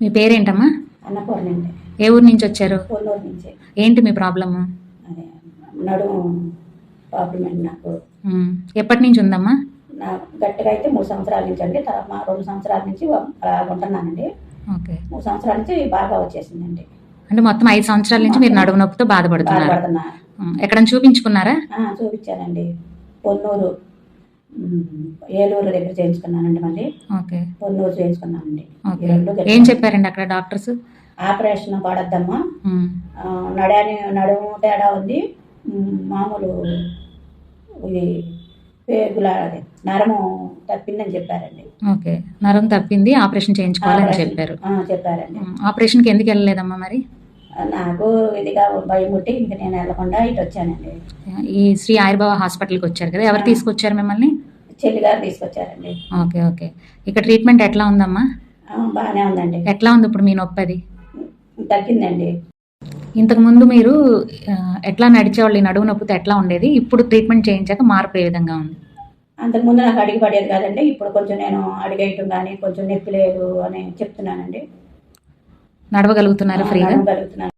మీ పేరేంటమ్మా? అన్నపూర్ణ అండి. ఏ ఊరు నుంచి వచ్చారు? పొన్నూరు నుంచి. ఏంటి మీ ప్రాబ్లము? అదే నడుము ప్రాబ్లం అండి నాకు. ఎప్పటి నుంచి ఉందమ్మా? నాకు గట్టిగా అయితే 3 సంవత్సరాల నుంచి అండి. తర్వాత 2 సంవత్సరాల నుంచి ఉంటున్నానండి. ఓకే. 3 సంవత్సరాల నుంచి బాగా వచ్చేసిందండి. అంటే మొత్తం 5 సంవత్సరాల నుంచి మీరు నడుము నొప్పితో బాధపడుతున్నారు. బాధపడుతున్నా. ఎక్కడైనా చూపించుకున్నారా? చూపించానండి. పొన్నూరు, ఏలూరు దగ్గర చేయించుకున్నానండి. మళ్ళీ ఓకే. పొన్నూరు చేయించుకున్నానండి. ఏం చెప్పారండి అక్కడ డాక్టర్స్? ఆపరేషన్ పడద్దమ్మా, నడుము తేడా ఉంది, మామూలు ఇది పేగుల నరము తప్పిందని చెప్పారండి. ఓకే, నరం తప్పింది, ఆపరేషన్ చేయించుకోవాలని చెప్పారు. చెప్పారండి. ఆపరేషన్కి ఎందుకు వెళ్ళలేదమ్మా మరి? నాకు ఇదిగా భయం పుట్టి ఇంక నేను వెళ్ళకుండా ఇటు వచ్చానండి. ఈ శ్రీ ఆయుర్బావ హాస్పిటల్కి వచ్చారు కదా, ఎవరు తీసుకొచ్చారు మిమ్మల్ని? చెల్లిగారు తీసుకొచ్చారండి. Okay okay. ఇక్కడ ట్రీట్మెంట్ ఎట్లా ఉందమ్మా? బాగానే ఉందండి. ఎట్లా ఉంది ఇప్పుడు మీ నొప్పి? అది తగ్గిందండి. ఇంతకుముందు మీరు ఎట్లా నడిచేవాళ్ళు ఈ నడువు నొప్పితో ఎట్లా ఉండేది? ఇప్పుడు ట్రీట్మెంట్ చేయించాక మార్పు ఏ విధంగా ఉంది? అంతకుముందు నాకు అడిగి పడేది కాదండి. ఇప్పుడు కొంచెం నేను అడిగేయటం కానీ కొంచెం నొప్పి లేదు అని చెప్తున్నానండి. నడవగలుగుతున్నారా ఫ్రీగా? నడవగలుగుతున్నాను.